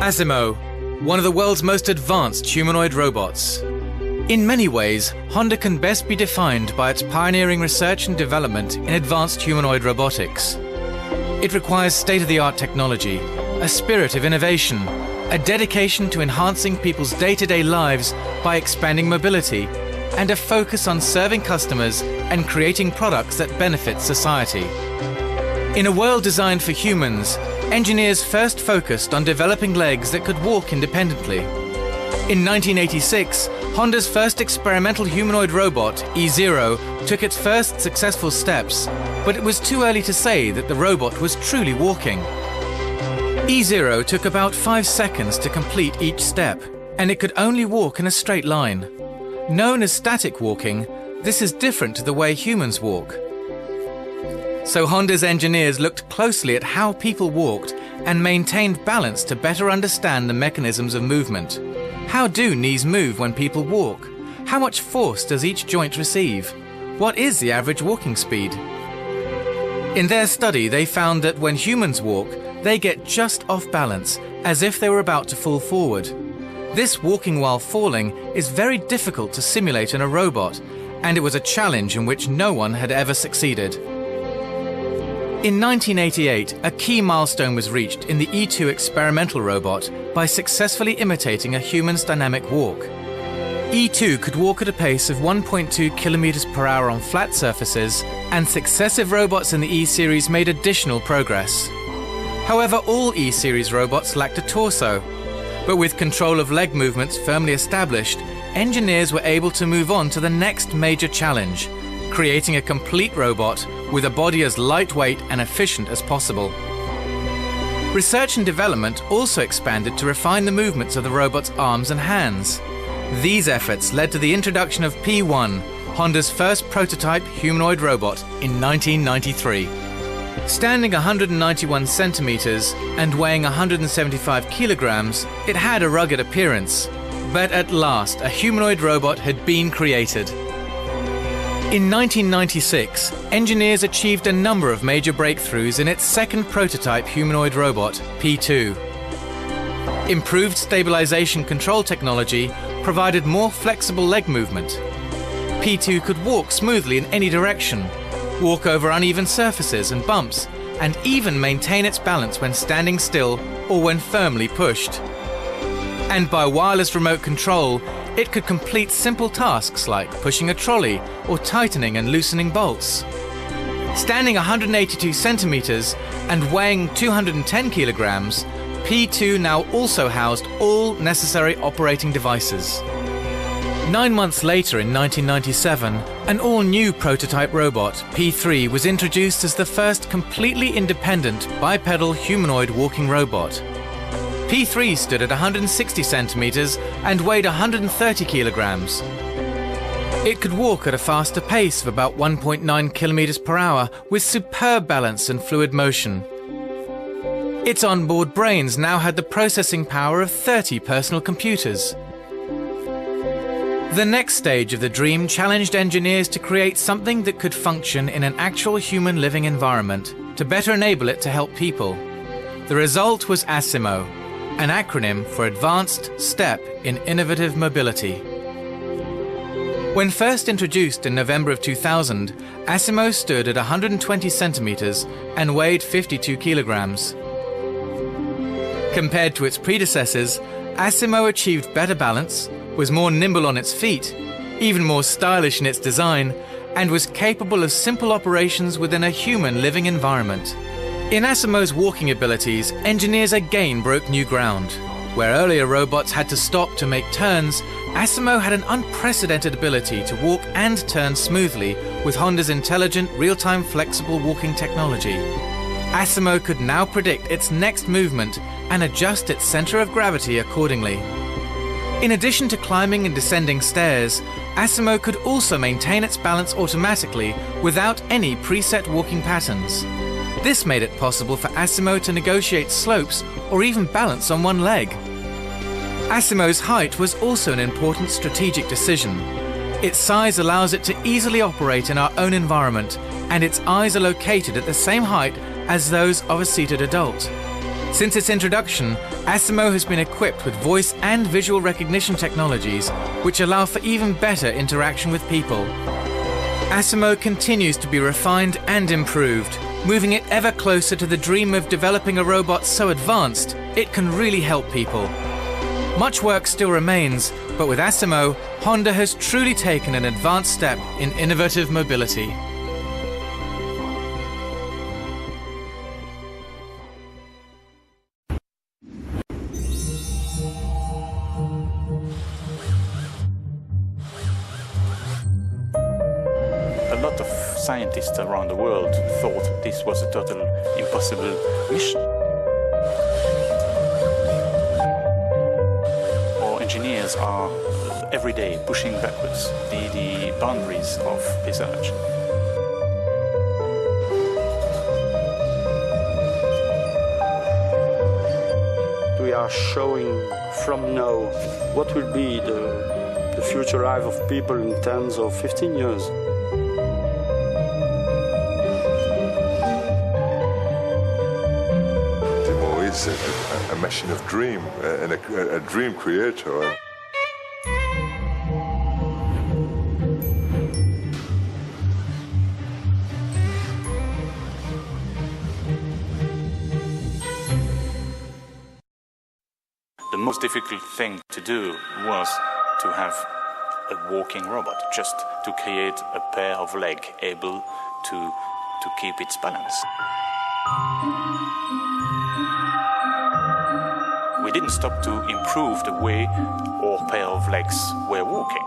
ASIMO, one of the world's most advanced humanoid robots. In many ways, Honda can best be defined by its pioneering research and development in advanced humanoid robotics. It requires state-of-the-art technology, a spirit of innovation, a dedication to enhancing people's day-to-day lives by expanding mobility, and a focus on serving customers and creating products that benefit society. In a world designed for humans, engineers first focused on developing legs that could walk independently. In 1986, Honda's first experimental humanoid robot, E0, took its first successful steps, but it was too early to say that the robot was truly walking. E0 took about 5 seconds to complete each step, and it could only walk in a straight line. Known as static walking, this is different to the way humans walk. So Honda's engineers looked closely at how people walked and maintained balance to better understand the mechanisms of movement. How do knees move when people walk? How much force does each joint receive? What is the average walking speed? In their study, they found that when humans walk, they get just off balance, as if they were about to fall forward. This walking while falling is very difficult to simulate in a robot, and it was a challenge in which no one had ever succeeded. In 1988, a key milestone was reached in the E2 experimental robot by successfully imitating a human's dynamic walk. E2 could walk at a pace of 1.2 kilometers per hour on flat surfaces, and successive robots in the E-series made additional progress. However, all E-series robots lacked a torso, but with control of leg movements firmly established, engineers were able to move on to the next major challenge, creating a complete robot with a body as lightweight and efficient as possible. Research and development also expanded to refine the movements of the robot's arms and hands. These efforts led to the introduction of P1, Honda's first prototype humanoid robot, in 1993. Standing 191 centimeters and weighing 175 kilograms, it had a rugged appearance. But at last, a humanoid robot had been created. In 1996, engineers achieved a number of major breakthroughs in its second prototype humanoid robot, P2. Improved stabilization control technology provided more flexible leg movement. P2 could walk smoothly in any direction, walk over uneven surfaces and bumps, and even maintain its balance when standing still or when firmly pushed. And by wireless remote control, it could complete simple tasks like pushing a trolley or tightening and loosening bolts. Standing 182 centimeters and weighing 210 kilograms, P2 now also housed all necessary operating devices. 9 months later, in 1997, an all-new prototype robot, P3, was introduced as the first completely independent bipedal humanoid walking robot. P3 stood at 160 centimeters and weighed 130 kilograms. It could walk at a faster pace of about 1.9 kilometers per hour with superb balance and fluid motion. Its onboard brains now had the processing power of 30 personal computers. The next stage of the dream challenged engineers to create something that could function in an actual human living environment to better enable it to help people. The result was ASIMO, an acronym for Advanced Step in Innovative Mobility. When first introduced in November of 2000, ASIMO stood at 120 centimeters and weighed 52 kilograms. Compared to its predecessors, ASIMO achieved better balance, was more nimble on its feet, even more stylish in its design, and was capable of simple operations within a human living environment. In ASIMO's walking abilities, engineers again broke new ground. Where earlier robots had to stop to make turns, ASIMO had an unprecedented ability to walk and turn smoothly with Honda's intelligent, real-time flexible walking technology. ASIMO could now predict its next movement and adjust its center of gravity accordingly. In addition to climbing and descending stairs, ASIMO could also maintain its balance automatically without any preset walking patterns. This made it possible for ASIMO to negotiate slopes or even balance on one leg. ASIMO's height was also an important strategic decision. Its size allows it to easily operate in our own environment, and its eyes are located at the same height as those of a seated adult. Since its introduction, ASIMO has been equipped with voice and visual recognition technologies which allow for even better interaction with people. ASIMO continues to be refined and improved, moving it ever closer to the dream of developing a robot so advanced it can really help people. Much work still remains, but with ASIMO, Honda has truly taken an advanced step in innovative mobility. A lot of scientists around the world thought this was a total impossible mission. Our engineers are every day pushing backwards the boundaries of research. We are showing from now what will be the future life of people in 10 or 15 years. Is a machine of dream and a dream creator. The most difficult thing to do was to have a walking robot, just to create a pair of legs able to keep its balance. We didn't stop to improve the way our pair of legs were walking.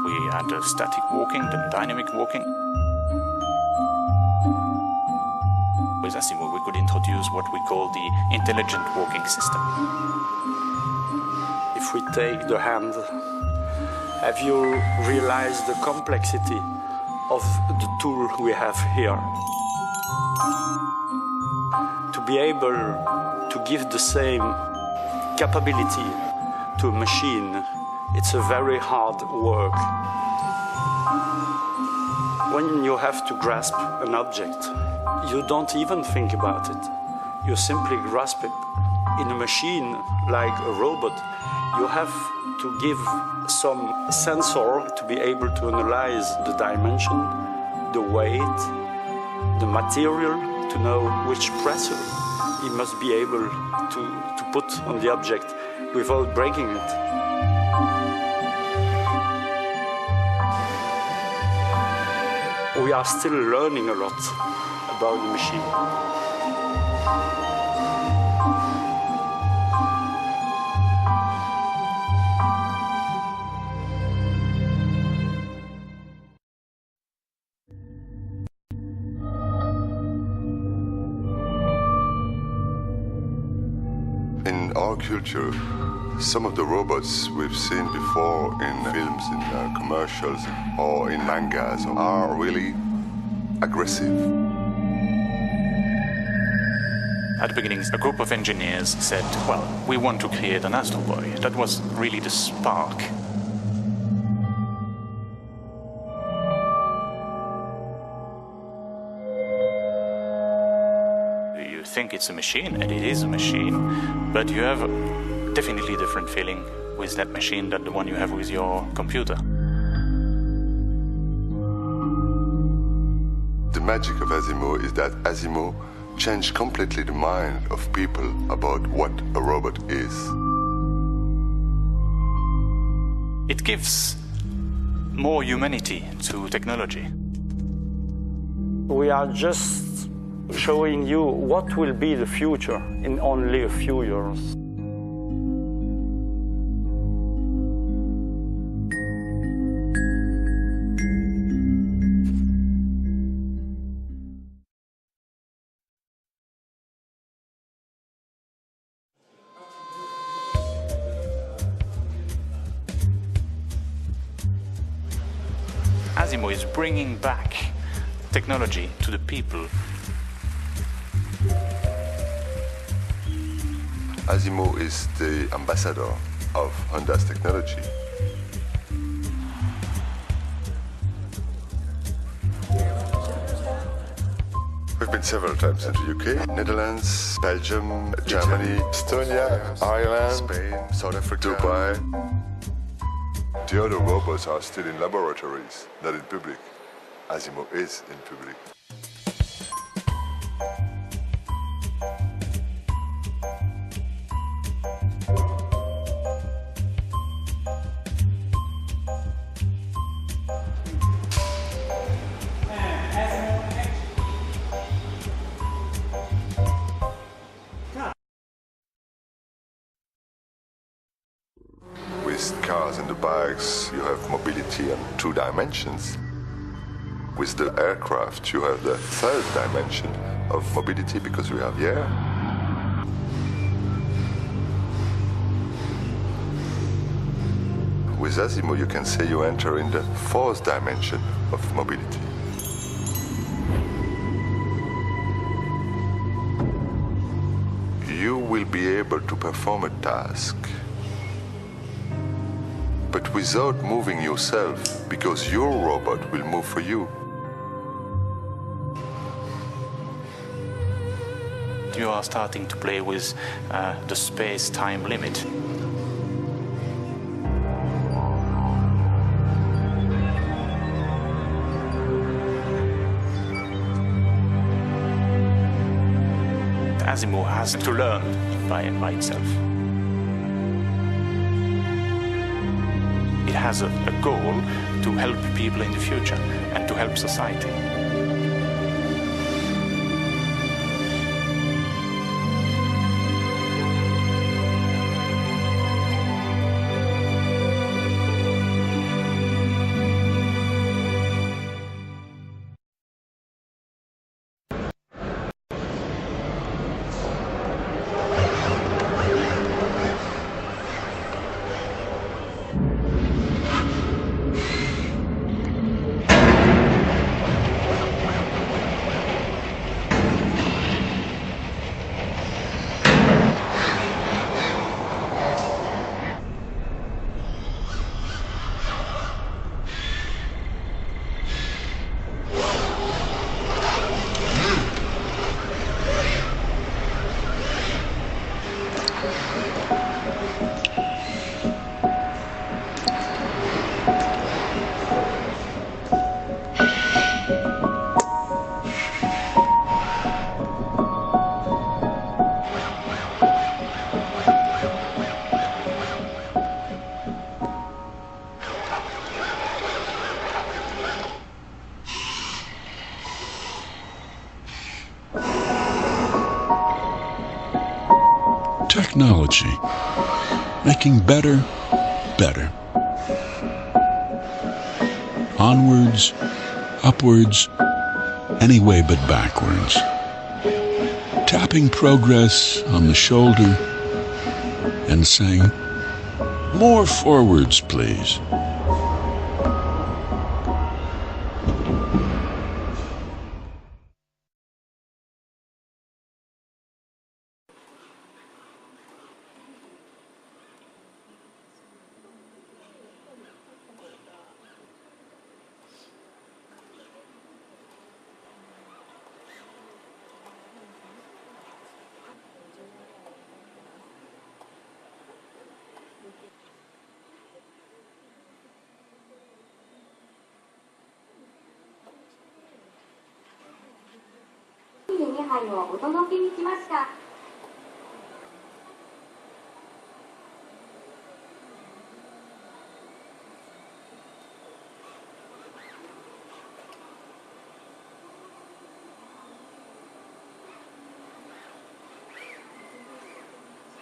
We had a static walking, then dynamic walking. With ASIMO, we could introduce what we call the intelligent walking system. If we take the hand, have you realized the complexity of the tool we have here? To be able to give the same capability to a machine, it's a very hard work. When you have to grasp an object, you don't even think about it. You simply grasp it. In a machine like a robot, you have to give some sensor to be able to analyze the dimension, the weight, the material, to know which pressure he must be able to put on the object without breaking it. We are still learning a lot about the machine. In our culture, some of the robots we've seen before in films, in commercials, or in mangas are really aggressive. At the beginning, a group of engineers said, well, we want to create an Astro Boy. That was really the spark. You think it's a machine, and it is a machine, but you have definitely a different feeling with that machine than the one you have with your computer. The magic of ASIMO is that ASIMO changed completely the mind of people about what a robot is. It gives more humanity to technology. We are just showing you what will be the future in only a few years. ASIMO is bringing back technology to the people. ASIMO is the ambassador of Honda's technology. We've been several times in the UK, Netherlands, Belgium, Germany, Estonia, Ireland, Spain, South Africa, Dubai. The other robots are still in laboratories, not in public. ASIMO is in public. With cars and the bikes, you have mobility in 2 dimensions. With the aircraft, you have the 3rd dimension of mobility because we have the air. With ASIMO, you can say you enter in the 4th dimension of mobility. You will be able to perform a task, but without moving yourself, because your robot will move for you. You are starting to play with the space-time limit. ASIMO has to learn by itself. It has a goal to help people in the future and to help society. Technology, making better. Onwards, upwards, any way but backwards. Tapping progress on the shoulder and saying, more forwards, please.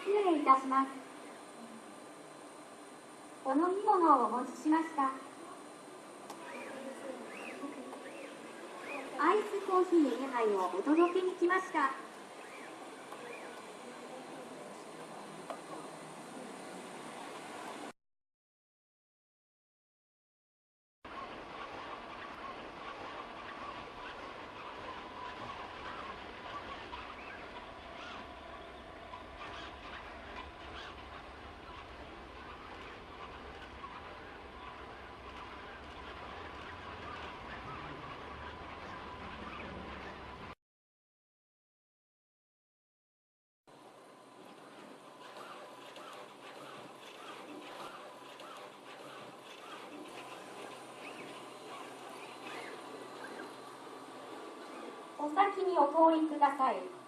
失礼いたします。お飲み物をお持ちしました。アイスコーヒー2杯をお届けに来ました。先にお通りください。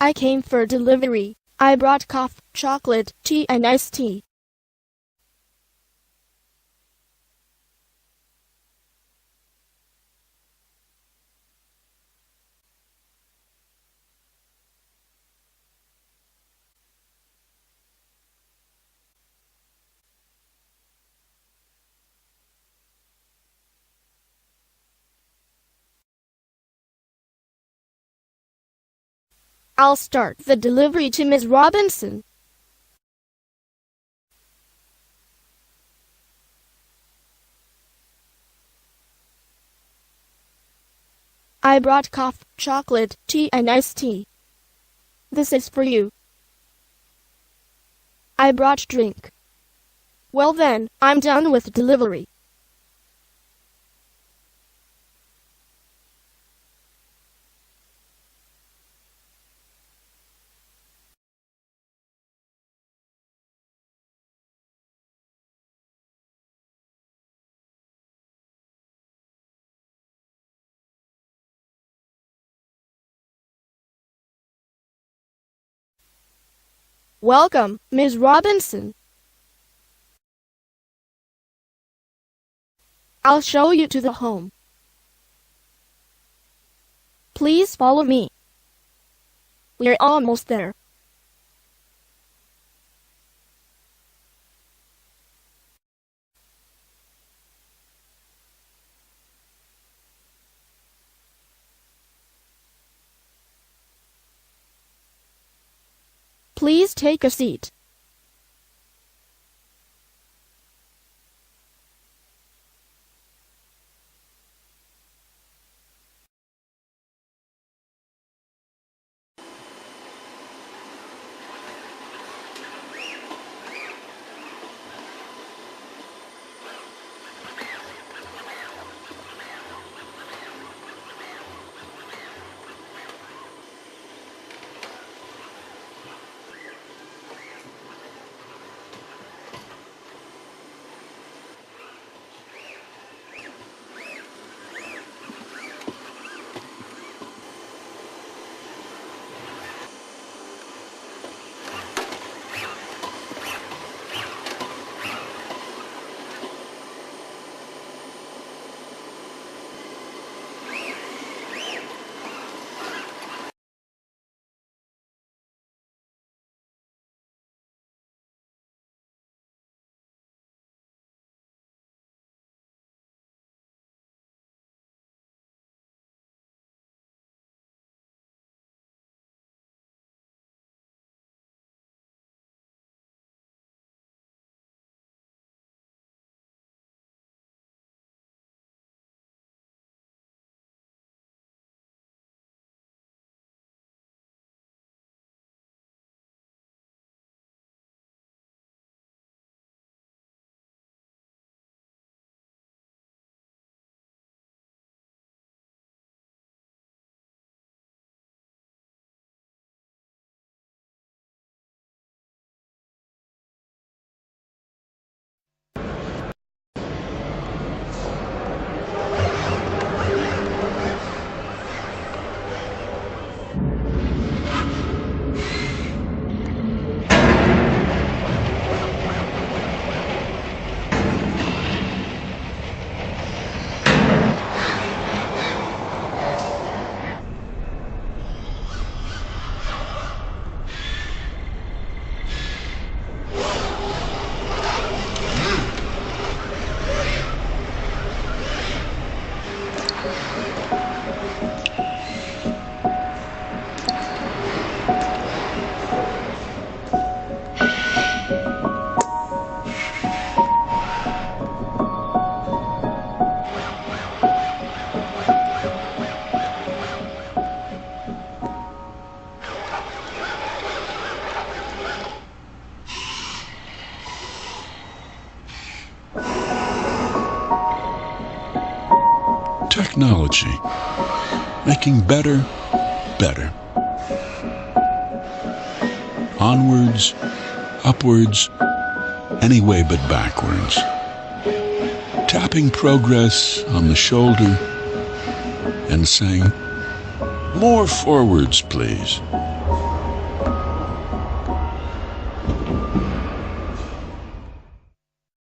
I came for delivery. I brought coffee, chocolate, tea and iced tea. I'll start the delivery to Ms. Robinson. I brought coffee, chocolate, tea and iced tea. This is for you. I brought drink. Well then, I'm done with delivery. Welcome, Ms. Robinson. I'll show you to the home. Please follow me. We're almost there. Please take a seat. technology, making better, better. Onwards, upwards, any way but backwards. Tapping progress on the shoulder and saying, more forwards, please.